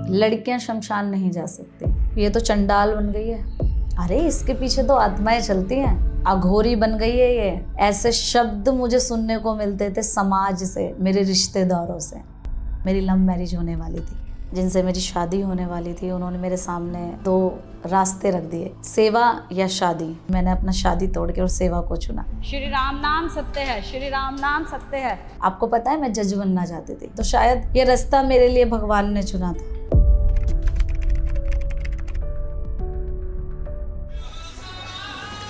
लड़कियां शमशान नहीं जा सकती, ये तो चंडाल बन गई है। अरे इसके पीछे तो आत्माएं चलती हैं, अघोरी बन गई है ये। ऐसे शब्द मुझे सुनने को मिलते थे समाज से, मेरे रिश्तेदारों से। मेरी लव मैरिज होने वाली थी, जिनसे मेरी शादी होने वाली थी, उन्होंने मेरे सामने दो रास्ते रख दिए, सेवा या शादी। मैंने अपना शादी तोड़ के और सेवा को चुना। श्री राम नाम सत्य है, श्री राम नाम सत्य है। आपको पता है मैं जज बनना चाहती थी, तो शायद ये रास्ता मेरे लिए भगवान ने चुना था।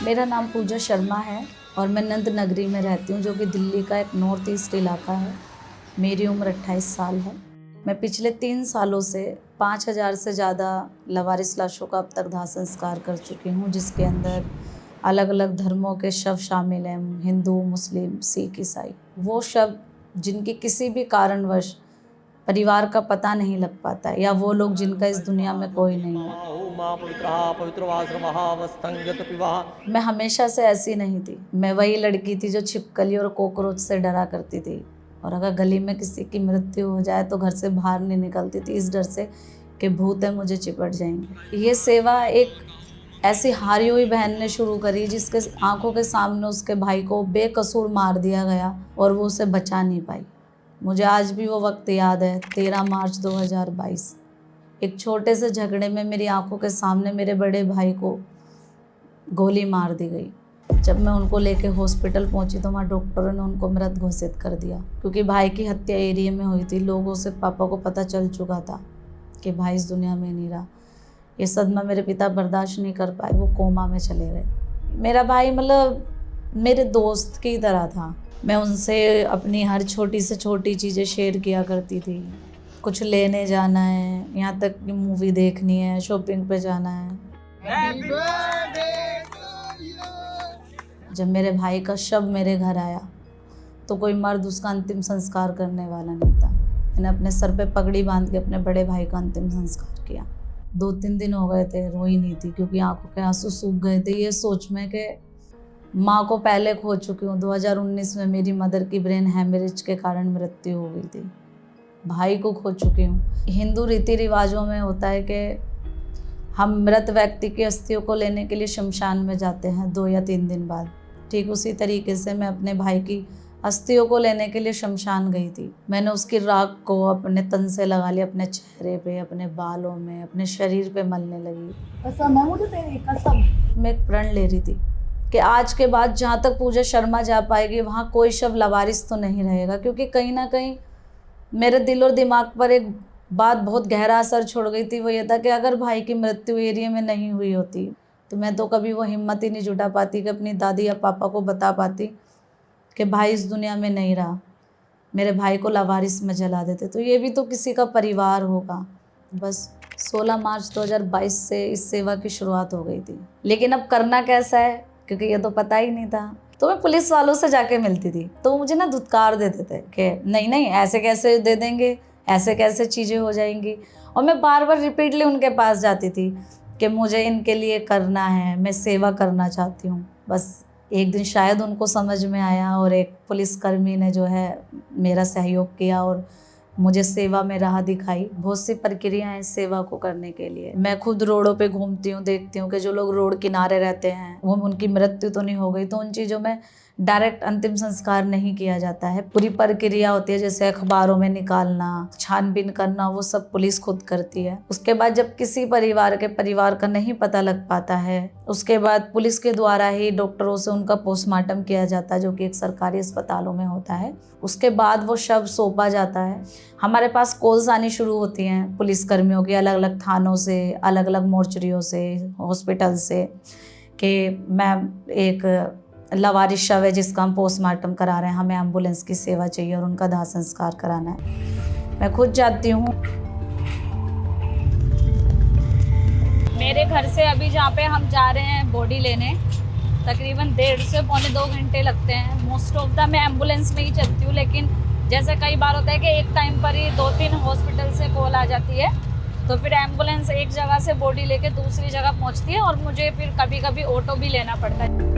मेरा नाम पूजा शर्मा है और मैं नंद नगरी में रहती हूँ, जो कि दिल्ली का एक नॉर्थ ईस्ट इलाका है। मेरी उम्र 28 साल है। मैं पिछले 3 सालों से 5000 से ज़्यादा लवारिस लाशों का अब तक दाह संस्कार कर चुकी हूँ, जिसके अंदर अलग अलग धर्मों के शव शामिल हैं, हिंदू, मुस्लिम, सिख, ईसाई। वो शव जिनकी किसी भी कारणवश परिवार का पता नहीं लग पाता है, या वो लोग जिनका इस दुनिया में कोई नहीं है। मैं हमेशा से ऐसी नहीं थी। मैं वही लड़की थी जो छिपकली और कॉकरोच से डरा करती थी, और अगर गली में किसी की मृत्यु हो जाए तो घर से बाहर नहीं निकलती थी, इस डर से कि भूत है मुझे चिपट जाएंगे। ये सेवा एक ऐसी हारी हुई बहन ने शुरू करी, जिसके आंखों के सामने उसके भाई को बेकसूर मार दिया गया और वो उसे बचा नहीं पाई। मुझे आज भी वो वक्त याद है, 13 मार्च 2022। एक छोटे से झगड़े में मेरी आंखों के सामने मेरे बड़े भाई को गोली मार दी गई। जब मैं उनको लेके हॉस्पिटल पहुंची तो वहाँ डॉक्टरों ने उनको मृत घोषित कर दिया, क्योंकि भाई की हत्या एरिया में हुई थी। लोगों से पापा को पता चल चुका था कि भाई इस दुनिया में नहीं रहा। ये सदमा मेरे पिता बर्दाश्त नहीं कर पाए, वो कोमा में चले गए। मेरा भाई मतलब मेरे दोस्त की तरह था। मैं उनसे अपनी हर छोटी से छोटी चीज़ें शेयर किया करती थी। कुछ लेने जाना है, यहाँ तक कि मूवी देखनी है, शॉपिंग पे जाना है। जब मेरे भाई का शव मेरे घर आया तो कोई मर्द उसका अंतिम संस्कार करने वाला नहीं था। मैंने अपने सर पे पगड़ी बांध के अपने बड़े भाई का अंतिम संस्कार किया। 2-3 दिन हो गए थे, रोई नहीं थी, क्योंकि आंखों के आंसू सूख गए थे, ये सोच में कि माँ को पहले खो चुकी हूँ। 2019 में मेरी मदर की ब्रेन हैमरेज के कारण मृत्यु हो गई थी। भाई को खो चुकी हूँ। हिंदू रीति रिवाजों में होता है कि हम मृत व्यक्ति की अस्थियों को लेने के लिए शमशान में जाते हैं 2 या 3 दिन बाद। ठीक उसी तरीके से मैं अपने भाई की अस्थियों को लेने के लिए शमशान गई थी। मैंने उसकी राख को अपने तन से लगा लिया, अपने चेहरे पे, अपने बालों में, अपने शरीर पे मलने लगी। कसम है मुझे तेरी कसम। मैं एक प्रण ले रही थी कि आज के बाद जहाँ तक पूजा शर्मा जा पाएगी वहाँ कोई शव लवारिस तो नहीं रहेगा, क्योंकि कहीं ना कहीं मेरे दिल और दिमाग पर एक बात बहुत गहरा असर छोड़ गई थी। वो ये था कि अगर भाई की मृत्यु एरिया में नहीं हुई होती तो मैं तो कभी वो हिम्मत ही नहीं जुटा पाती कि अपनी दादी या पापा को बता पाती कि भाई इस दुनिया में नहीं रहा, मेरे भाई को लावारिस में जला देते, तो ये भी तो किसी का परिवार होगा। बस 16 मार्च 2022 से इस सेवा की शुरुआत हो गई थी। लेकिन अब करना कैसा है, क्योंकि ये तो पता ही नहीं था। तो मैं पुलिस वालों से जाके मिलती थी, तो मुझे ना धुतकार देते थे कि नहीं नहीं ऐसे कैसे दे देंगे, ऐसे कैसे चीज़ें हो जाएंगी। और मैं बार बार रिपीटली उनके पास जाती थी कि मुझे इनके लिए करना है, मैं सेवा करना चाहती हूँ। बस एक दिन शायद उनको समझ में आया और एक पुलिसकर्मी ने जो है मेरा सहयोग किया और मुझे सेवा में राह दिखाई। बहुत सी प्रक्रियाएं इस सेवा को करने के लिए। मैं खुद रोडों पे घूमती हूँ, देखती हूँ कि जो लोग रोड किनारे रहते हैं वो उनकी मृत्यु तो नहीं हो गई, तो उन चीज़ों में डायरेक्ट अंतिम संस्कार नहीं किया जाता है। पूरी प्रक्रिया होती है, जैसे अखबारों में निकालना, छानबीन करना, वो सब पुलिस खुद करती है। उसके बाद जब किसी परिवार का नहीं पता लग पाता है, उसके बाद पुलिस के द्वारा ही डॉक्टरों से उनका पोस्टमार्टम किया जाता है, जो कि एक सरकारी अस्पतालों में होता है। उसके बाद वो शव सौंपा जाता है। हमारे पास कॉल्स आनी शुरू होती हैं पुलिसकर्मियों की, अलग अलग थानों से, अलग अलग मोर्चरियों से, हॉस्पिटल से, कि मैम एक लवारिस शव है जिसका हम पोस्टमार्टम करा रहे हैं, हमें एम्बुलेंस की सेवा चाहिए और उनका दाह संस्कार कराना है। मैं खुद जाती हूँ। मेरे घर से अभी जहाँ पे हम जा रहे हैं बॉडी लेने, तकरीबन 1.5 से पौने 2 घंटे लगते हैं। मोस्ट ऑफ द मैं एम्बुलेंस में ही चलती हूँ, लेकिन जैसे कई बार होता है कि एक टाइम पर ही 2-3 हॉस्पिटल से कॉल आ जाती है, तो फिर एम्बुलेंस एक जगह से बॉडी लेके दूसरी जगह पहुँचती है और मुझे फिर कभी कभी ऑटो भी लेना पड़ता है।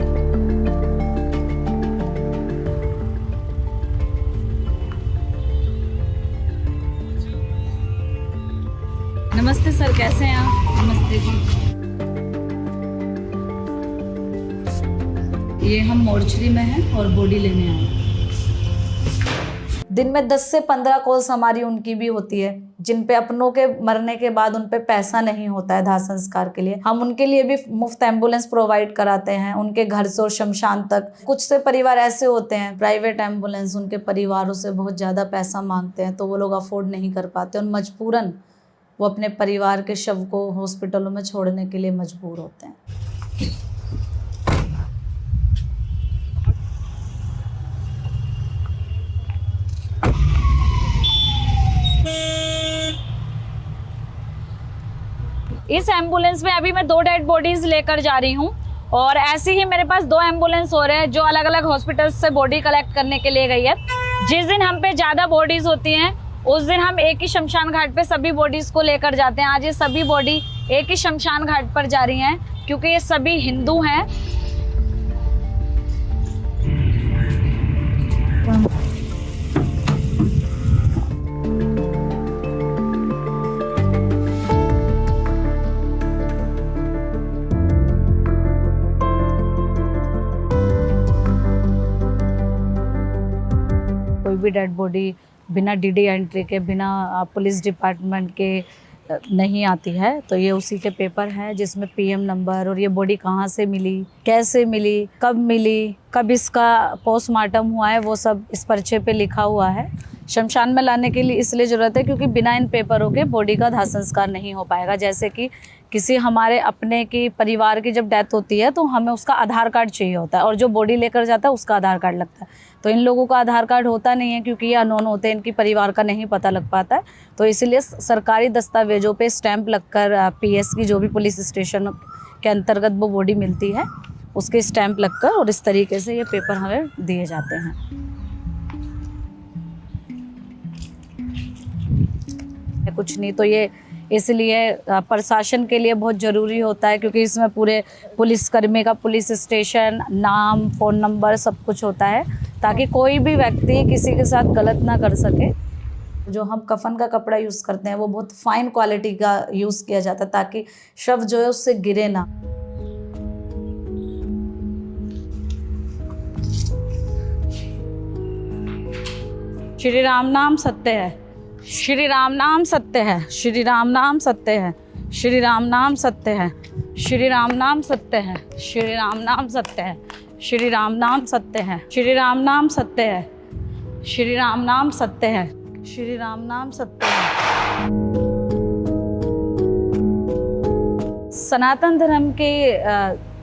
नमस्ते सर, कैसे हैं आप? नमस्ते जी। ये हम मोर्चरी में हैं और बॉडी लेने आए हैं। दिन में 10 से 15 कॉल्स हमारी उनकी भी होती है, जिन पे अपनों के मरने के बाद उन पे पैसा नहीं होता है दाह संस्कार के लिए। हम उनके लिए भी मुफ्त एम्बुलेंस प्रोवाइड कराते हैं, उनके घर से और शमशान तक। कुछ से परिवार ऐसे होते हैं, प्राइवेट एम्बुलेंस उनके परिवारों से बहुत ज़्यादा पैसा मांगते हैं, तो वो लोग अफोर्ड नहीं कर पाते और मजबूरन वो अपने परिवार के शव को हॉस्पिटलों में छोड़ने के लिए मजबूर होते हैं। इस एम्बुलेंस में अभी मैं 2 डेड बॉडीज लेकर जा रही हूँ और ऐसे ही मेरे पास 2 एम्बुलेंस हो रहे हैं जो अलग अलग हॉस्पिटल्स से बॉडी कलेक्ट करने के लिए गई है। जिस दिन हम पे ज़्यादा बॉडीज होती हैं उस दिन हम एक ही शमशान घाट पे सभी बॉडीज को लेकर जाते हैं। आज ये सभी बॉडी एक ही शमशान घाट पर जा रही हैं क्योंकि ये सभी हिंदू हैं। कोई भी डेड बॉडी बिना डीडी एंट्री के, बिना पुलिस डिपार्टमेंट के नहीं आती है। तो ये उसी के पेपर है जिसमें पीएम नंबर और ये बॉडी कहाँ से मिली, कैसे मिली, कब इसका पोस्टमार्टम हुआ है, वो सब इस पर्चे पे लिखा हुआ है। शमशान में लाने के लिए इसलिए ज़रूरत है क्योंकि बिना इन पेपरों के बॉडी का दाह संस्कार नहीं हो पाएगा। जैसे कि किसी हमारे अपने की परिवार की जब डेथ होती है तो हमें उसका आधार कार्ड चाहिए होता है और जो बॉडी लेकर जाता है उसका आधार कार्ड लगता है। तो इन लोगों का आधार कार्ड होता नहीं है क्योंकि ये अननोन होते हैं, इनकी परिवार का नहीं पता लग पाता है। तो इसीलिए सरकारी दस्तावेजों पे स्टैंप लगकर पीएस की जो भी पुलिस स्टेशन के अंतर्गत वो बॉडी मिलती है उसके स्टैंप लगकर और इस तरीके से ये पेपर हमें दिए जाते हैं। कुछ नहीं, तो ये इसलिए प्रशासन के लिए बहुत ज़रूरी होता है क्योंकि इसमें पूरे पुलिसकर्मी का पुलिस स्टेशन, नाम, फ़ोन नंबर सब कुछ होता है ताकि कोई भी व्यक्ति किसी के साथ गलत ना कर सके। जो हम कफन का कपड़ा यूज़ करते हैं वो बहुत फाइन क्वालिटी का यूज़ किया जाता है ताकि शव जो है उससे गिरे ना। श्री राम नाम सत्य है, श्री राम नाम सत्य है, श्री राम नाम सत्य है, श्री राम नाम सत्य है, श्री राम नाम सत्य है, श्री राम नाम सत्य है, श्री राम नाम सत्य है, श्री राम नाम सत्य है, श्री राम नाम सत्य है, श्री राम नाम सत्य है। सनातन धर्म के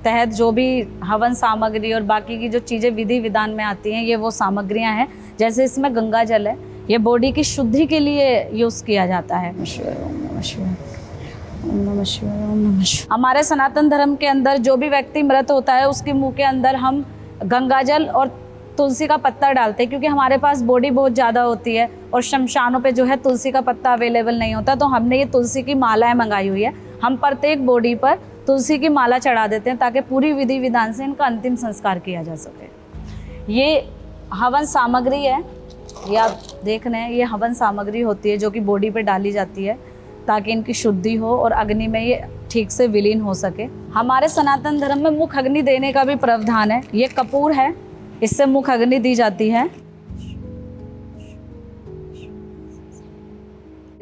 तहत जो भी हवन सामग्री और बाकी की जो चीज़ें विधि विधान में आती हैं ये वो सामग्रियां हैं। जैसे इसमें गंगा जल है, ये बॉडी की शुद्धि के लिए यूज़ किया जाता है। हमारे सनातन धर्म के अंदर जो भी व्यक्ति मृत होता है उसके मुंह के अंदर हम गंगा जल और तुलसी का पत्ता डालते हैं क्योंकि हमारे पास बॉडी बहुत ज़्यादा होती है और शमशानों पे जो है तुलसी का पत्ता अवेलेबल नहीं होता। तो हमने ये तुलसी की मालाएं मंगाई हुई है। हम प्रत्येक बॉडी पर तुलसी की माला चढ़ा देते हैं ताकि पूरी विधि विधान से इनका अंतिम संस्कार किया जा सके। ये हवन सामग्री है, ये आप देख रहे हैं, ये हवन सामग्री होती है जो कि बॉडी पे डाली जाती है ताकि इनकी शुद्धि हो और अग्नि में ये ठीक से विलीन हो सके। हमारे सनातन धर्म में मुख अग्नि देने का भी प्रावधान है। ये कपूर है, इससे मुख अग्नि दी जाती है।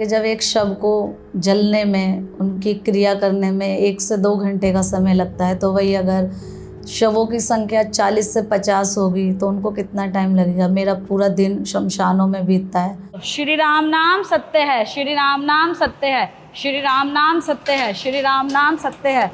जब एक शव को जलने में, उनकी क्रिया करने में 1 से 2 घंटे का समय लगता है, तो वही अगर शवों की संख्या 40 से 50 होगी तो उनको कितना टाइम लगेगा। मेरा पूरा दिन शमशानों में बीतता है। श्री राम नाम सत्य है, श्री राम नाम सत्य है, श्री राम नाम सत्य है, श्री राम नाम सत्य है।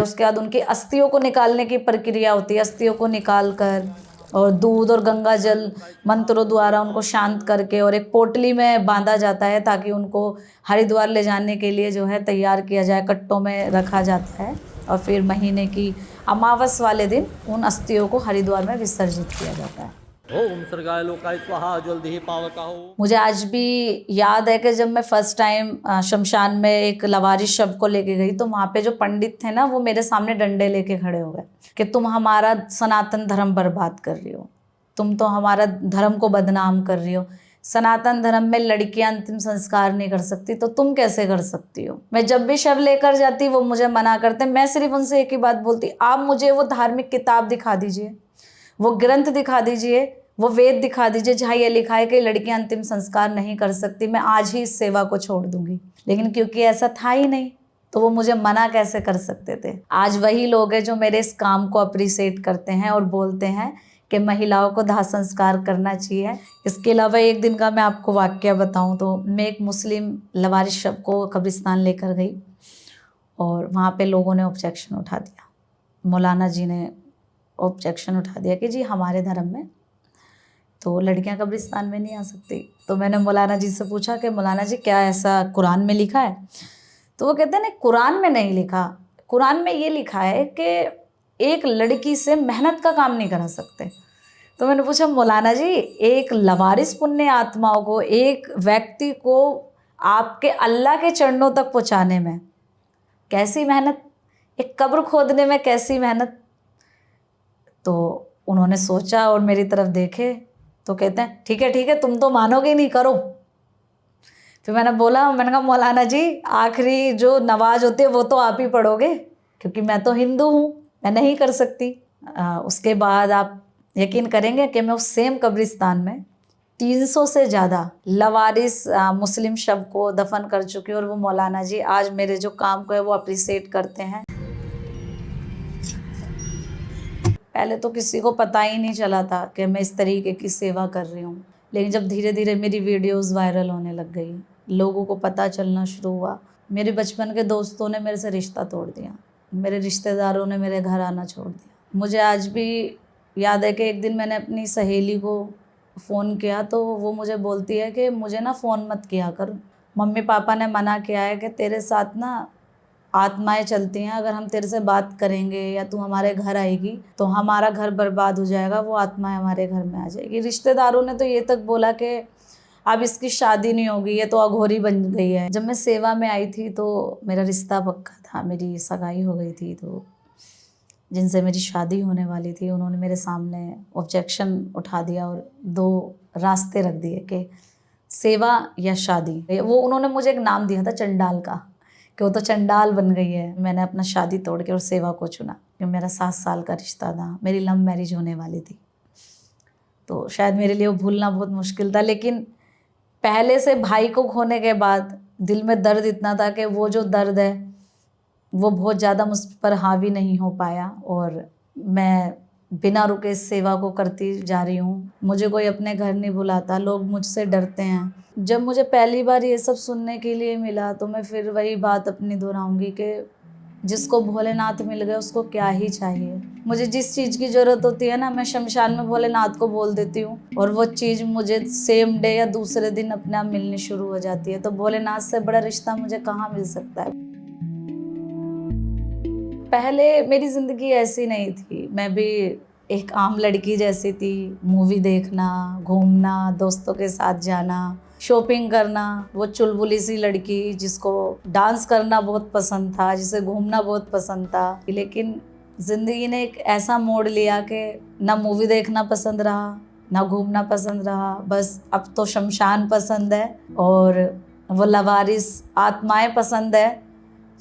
उसके बाद उनकी अस्थियों को निकालने की प्रक्रिया होती है। अस्थियों को निकाल कर और दूध और गंगा जल मंत्रों द्वारा उनको शांत करके और एक पोटली में बांधा जाता है ताकि उनको हरिद्वार ले जाने के लिए जो है तैयार किया जाए, कट्टों में रखा जाता है और फिर महीने की अमावस वाले दिन उन अस्थियों को हरिद्वार में विसर्जित किया जाता है। ओम सर्गाय लोकाय स्वाहा जल्दी पावका हो। मुझे आज भी याद है कि जब मैं फर्स्ट टाइम शमशान में एक लवारिस शव को लेके गई तो वहाँ पे जो पंडित थे ना वो मेरे सामने डंडे लेके खड़े हो गए कि तुम हमारा सनातन धर्म बर्बाद कर रही हो, तुम तो हमारा धर्म को बदनाम कर रही हो। सनातन धर्म में लड़कियां अंतिम संस्कार नहीं कर सकती, तो तुम कैसे कर सकती हो? मैं जब भी शव लेकर जाती वो मुझे मना करते। मैं सिर्फ उनसे एक ही बात बोलती, आप मुझे वो धार्मिक किताब दिखा दीजिए, वो ग्रंथ दिखा दीजिए, वो वेद दिखा दीजिए जहाँ ये लिखा है कि लड़कियां अंतिम संस्कार नहीं कर सकती, मैं आज ही इस सेवा को छोड़ दूंगी। लेकिन क्योंकि ऐसा था ही नहीं, तो वो मुझे मना कैसे कर सकते थे? आज वही लोग हैं जो मेरे इस काम को अप्रिशिएट करते हैं और बोलते हैं कि महिलाओं को दाह संस्कार करना चाहिए। इसके अलावा एक दिन का मैं आपको वाक्य बताऊं तो मैं एक मुस्लिम लवारिस शव को कब्रिस्तान लेकर गई और वहाँ पे लोगों ने ऑब्जेक्शन उठा दिया। मौलाना जी ने ऑब्जेक्शन उठा दिया कि जी हमारे धर्म में तो लड़कियां कब्रिस्तान में नहीं आ सकती। तो मैंने मौलाना जी से पूछा कि मौलाना जी क्या ऐसा कुरान में लिखा है? तो वो कहते हैं नहीं, कुरान में नहीं लिखा। कुरान में ये लिखा है कि एक लड़की से मेहनत का काम नहीं करा सकते। तो मैंने पूछा मौलाना जी, एक लवारिस पुण्य आत्माओं को, एक व्यक्ति को आपके अल्लाह के चरणों तक पहुंचाने में कैसी मेहनत, एक कब्र खोदने में कैसी मेहनत? तो उन्होंने सोचा और मेरी तरफ देखे तो कहते हैं ठीक है तुम तो मानोगे नहीं, करो। फिर मैंने कहा मौलाना जी, आखिरी जो नमाज होती है वो तो आप ही पढ़ोगे, क्योंकि मैं तो हिंदू हूँ, मैं नहीं कर सकती। उसके बाद आप यकीन करेंगे कि मैं उस सेम कब्रिस्तान में 300 से ज़्यादा लवारिस मुस्लिम शव को दफन कर चुकी हूँ और वो मौलाना जी आज मेरे जो काम को है वो अप्रिशिएट करते हैं। पहले तो किसी को पता ही नहीं चला था कि मैं इस तरीके की सेवा कर रही हूँ, लेकिन जब धीरे धीरे मेरी वीडियोस वायरल होने लग गई, लोगों को पता चलना शुरू हुआ, मेरे बचपन के दोस्तों ने मेरे से रिश्ता तोड़ दिया, मेरे रिश्तेदारों ने मेरे घर आना छोड़ दिया। मुझे आज भी याद है कि एक दिन मैंने अपनी सहेली को फ़ोन किया तो वो मुझे बोलती है कि मुझे ना फ़ोन मत किया कर, मम्मी पापा ने मना किया है कि तेरे साथ ना आत्माएं चलती हैं, अगर हम तेरे से बात करेंगे या तू हमारे घर आएगी तो हमारा घर बर्बाद हो जाएगा, वो आत्माएं हमारे घर में आ जाएगी। रिश्तेदारों ने तो ये तक बोला कि अब इसकी शादी नहीं होगी, ये तो अघोरी बन गई है। जब मैं सेवा में आई थी तो मेरा रिश्ता पक्का था, मेरी सगाई हो गई थी, तो जिनसे मेरी शादी होने वाली थी उन्होंने मेरे सामने ऑब्जेक्शन उठा दिया और 2 रास्ते रख दिए कि सेवा या शादी। वो उन्होंने मुझे एक नाम दिया था चंडाल का, कि वो तो चंडाल बन गई है। मैंने अपना शादी तोड़ के और सेवा को चुना, क्योंकि मेरा 7 साल का रिश्ता था, मेरी लव मैरिज होने वाली थी, तो शायद मेरे लिए वो भूलना बहुत मुश्किल था। लेकिन पहले से भाई को खोने के बाद दिल में दर्द इतना था कि वो जो दर्द है वो बहुत ज़्यादा मुझ पर हावी नहीं हो पाया और मैं बिना रुके इस सेवा को करती जा रही हूँ। मुझे कोई अपने घर नहीं बुलाता, लोग मुझसे डरते हैं। जब मुझे पहली बार ये सब सुनने के लिए मिला तो मैं फिर वही बात अपनी दोहराऊंगी कि जिसको भोलेनाथ मिल गए उसको क्या ही चाहिए। मुझे जिस चीज़ की ज़रूरत होती है ना, मैं शमशान में भोलेनाथ को बोल देती हूँ और वो चीज़ मुझे सेम डे या दूसरे दिन अपने आप मिलनी शुरू हो जाती है। तो भोलेनाथ से बड़ा रिश्ता मुझे कहाँ मिल सकता है। पहले मेरी ज़िंदगी ऐसी नहीं थी, मैं भी एक आम लड़की जैसी थी। मूवी देखना, घूमना, दोस्तों के साथ जाना, शॉपिंग करना, वो चुलबुली सी लड़की जिसको डांस करना बहुत पसंद था, जिसे घूमना बहुत पसंद था। लेकिन ज़िंदगी ने एक ऐसा मोड़ लिया कि ना मूवी देखना पसंद रहा, ना घूमना पसंद रहा, बस अब तो शमशान पसंद है और वो लवारिस आत्माएं पसंद है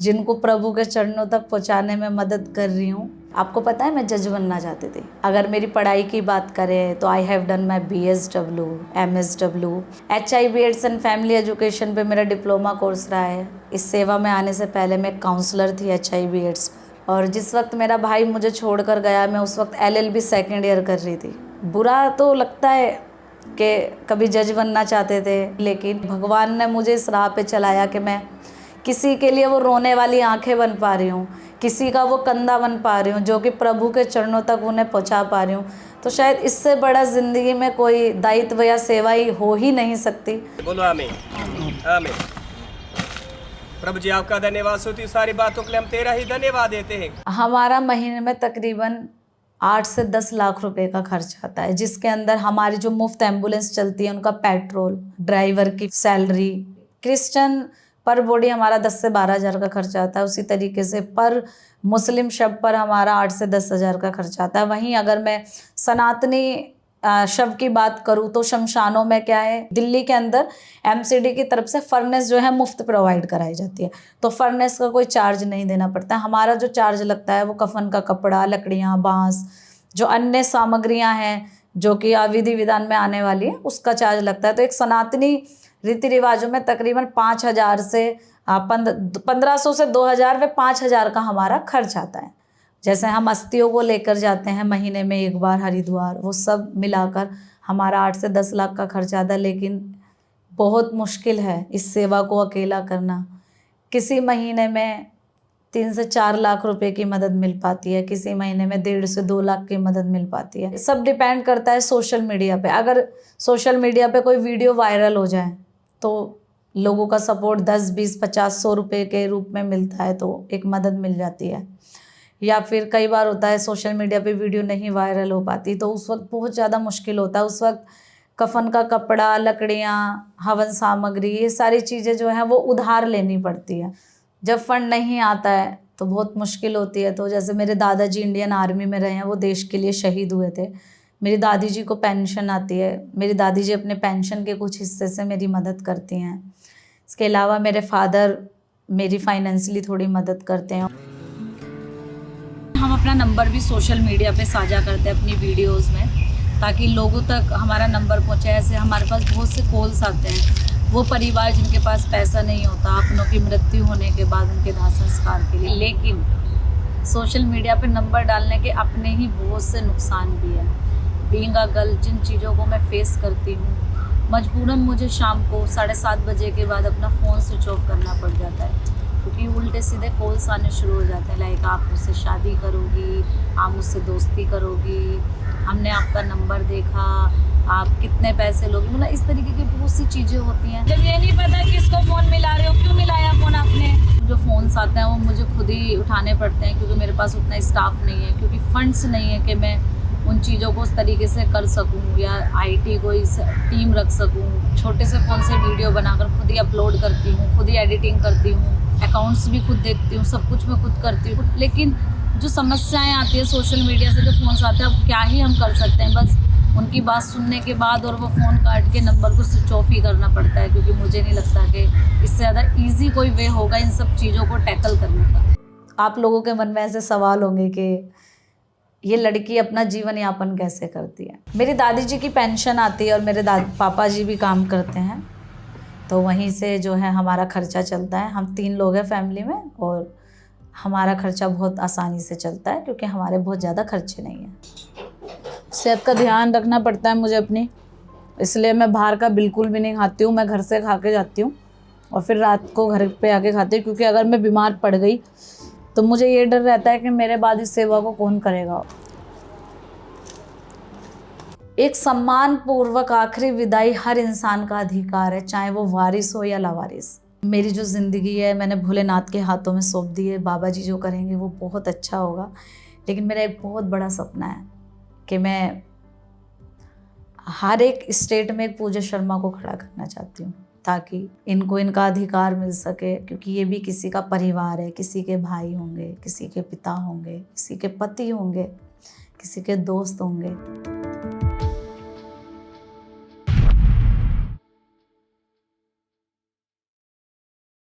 जिनको प्रभु के चरणों तक पहुंचाने में मदद कर रही हूँ। आपको पता है मैं जज बनना चाहती थी। अगर मेरी पढ़ाई की बात करें तो I have done my BSW, MSW, HIV AIDS and family education पे मेरा डिप्लोमा कोर्स रहा है। इस सेवा में आने से पहले मैं काउंसलर थी HIV एड्स पर, और जिस वक्त मेरा भाई मुझे छोड़कर गया मैं उस वक्त LLB सेकेंड ईयर कर रही थी। बुरा तो लगता है कि कभी जज बनना चाहते थे, लेकिन भगवान ने मुझे इस राह पे चलाया कि मैं किसी के लिए वो रोने वाली आंखें बन पा रही हूँ, किसी का वो कंधा बन पा रही हूँ जो कि प्रभु के चरणों तक उन्हें पहुँचा पा रही हूँ। तो शायद इससे बड़ा ज़िंदगी में कोई दायित्व या सेवा ही हो ही नहीं सकती। बोलो आमीन आमीन। प्रभु जी आपका धन्यवाद, सोती सारी बातों के लिए हम तेरा ही धन्यवाद देते हैं। हमारा महीने में तकरीबन 8 से 10 लाख रुपए का खर्च आता है, जिसके अंदर हमारी जो मुफ्त एम्बुलेंस चलती है उनका पेट्रोल, ड्राइवर की सैलरी, क्रिश्चियन पर बॉडी हमारा 10 से 12 हज़ार का खर्चा आता है। उसी तरीके से पर मुस्लिम शब पर हमारा 8 से 10 हज़ार का खर्चा आता है। वहीं अगर मैं सनातनी शव की बात करूँ तो शमशानों में क्या है, दिल्ली के अंदर एमसीडी की तरफ से फर्नेस जो है मुफ्त प्रोवाइड कराई जाती है, तो फर्नेस का कोई चार्ज नहीं देना पड़ता है। हमारा जो चार्ज लगता है वो कफन का कपड़ा, लकड़ियाँ, बांस, जो अन्य सामग्रियाँ हैं जो कि विधि विधान में आने वाली है, उसका चार्ज लगता है। तो एक सनातनी रीति रिवाजों में तकरीबन 5,000 से 1500 से 2,000 व 5,000 का हमारा खर्च आता है। जैसे हम अस्थियों को लेकर जाते हैं महीने में एक बार हरिद्वार, वो सब मिलाकर हमारा 8 से 10 लाख का खर्च आता है। लेकिन बहुत मुश्किल है इस सेवा को अकेला करना। किसी महीने में 3 से 4 लाख रुपए की मदद मिल पाती है, किसी महीने में 1.5 से 2 लाख की मदद मिल पाती है। सब डिपेंड करता है सोशल मीडिया पे। अगर सोशल मीडिया पे कोई वीडियो वायरल हो जाए तो लोगों का सपोर्ट 10, 20, 50, 100 रुपये के रूप में मिलता है, तो एक मदद मिल जाती है। या फिर कई बार होता है सोशल मीडिया पे वीडियो नहीं वायरल हो पाती, तो उस वक्त बहुत ज़्यादा मुश्किल होता है। उस वक्त कफन का कपड़ा, लकड़ियाँ, हवन सामग्री, ये सारी चीज़ें जो हैं वो उधार लेनी पड़ती है। जब फंड नहीं आता है तो बहुत मुश्किल होती है। तो जैसे मेरे दादाजी इंडियन आर्मी में रहे हैं, वो देश के लिए शहीद हुए थे। मेरी दादी जी को पेंशन आती है, मेरी दादी जी अपने पेंशन के कुछ हिस्से से मेरी मदद करती हैं। इसके अलावा मेरे फादर मेरी फाइनेंशियली थोड़ी मदद करते हैं। हम अपना नंबर भी सोशल मीडिया पे साझा करते हैं अपनी वीडियोस में, ताकि लोगों तक हमारा नंबर पहुंचे। ऐसे हमारे पास बहुत से कॉल्स आते हैं, वो परिवार जिनके पास पैसा नहीं होता अपनों की मृत्यु होने के बाद उनके दाह संस्कार के लिए, लेकिन सोशल मीडिया पे नंबर डालने के अपने ही बहुत से नुकसान भी है। बीइंग अ गर्ल, जिन चीज़ों को मैं फेस करती हूँ, मजबूरन मुझे शाम को 7:30 बजे के बाद अपना फ़ोन स्विच ऑफ करना पड़ जाता है, क्योंकि उल्टे सीधे कॉल्स आने शुरू हो जाते हैं। लाइक आप मुझसे शादी करोगी, आप मुझसे दोस्ती करोगी, हमने आपका नंबर देखा, आप कितने पैसे लोगे, मतलब इस तरीके की बहुत सी चीज़ें होती हैं। जब ये नहीं पता किसको फ़ोन मिला रहे हो, क्यों मिलाया फ़ोन आपने। जो फ़ोन्स आते हैं वो मुझे खुद ही उठाने पड़ते हैं, क्योंकि मेरे पास उतना स्टाफ नहीं है, क्योंकि फंड्स नहीं है कि मैं उन चीज़ों को उस तरीके से कर सकूं या आईटी कोई टीम रख सकूं। छोटे से फ़ोन से वीडियो बनाकर खुद ही अपलोड करती हूँ, खुद ही एडिटिंग करती हूँ, अकाउंट्स भी खुद देखती हूँ, सब कुछ मैं खुद करती हूँ। लेकिन जो समस्याएं आती है सोशल मीडिया से, जो फ़ोन्स आते हैं, अब क्या ही हम कर सकते हैं। बस उनकी बात सुनने के बाद और वो फ़ोन काट के नंबर को स्विच ऑफ ही करना पड़ता है, क्योंकि मुझे नहीं लगता कि इससे ज़्यादा ईजी कोई वे होगा इन सब चीज़ों को टैकल करने का। आप लोगों के मन में ऐसे सवाल होंगे कि ये लड़की अपना जीवन यापन कैसे करती है। मेरी दादी जी की पेंशन आती है और मेरे पापा जी भी काम करते हैं, तो वहीं से जो है हमारा खर्चा चलता है। हम 3 लोग हैं फैमिली में और हमारा खर्चा बहुत आसानी से चलता है, क्योंकि हमारे बहुत ज़्यादा खर्चे नहीं हैं। सेहत का ध्यान रखना पड़ता है मुझे अपनी, इसलिए मैं बाहर का बिल्कुल भी नहीं खाती हूँ। मैं घर से खा के जाती हूँ और फिर रात को घर पे आके खाती हूँ, क्योंकि अगर मैं बीमार पड़ गई तो मुझे ये डर रहता है कि मेरे बाद इस सेवा को कौन करेगा। एक सम्मान पूर्वक आखिरी विदाई हर इंसान का अधिकार है, चाहे वो वारिस हो या लावारिस। मेरी जो ज़िंदगी है मैंने भोलेनाथ के हाथों में सौंप दी है। बाबा जी जो करेंगे वो बहुत अच्छा होगा, लेकिन मेरा एक बहुत बड़ा सपना है कि मैं हर एक स्टेट में एक पूजा शर्मा को खड़ा करना चाहती हूँ, ताकि इनको इनका अधिकार मिल सके। क्योंकि ये भी किसी का परिवार है, किसी के भाई होंगे, किसी के पिता होंगे, किसी के पति होंगे, किसी के दोस्त होंगे।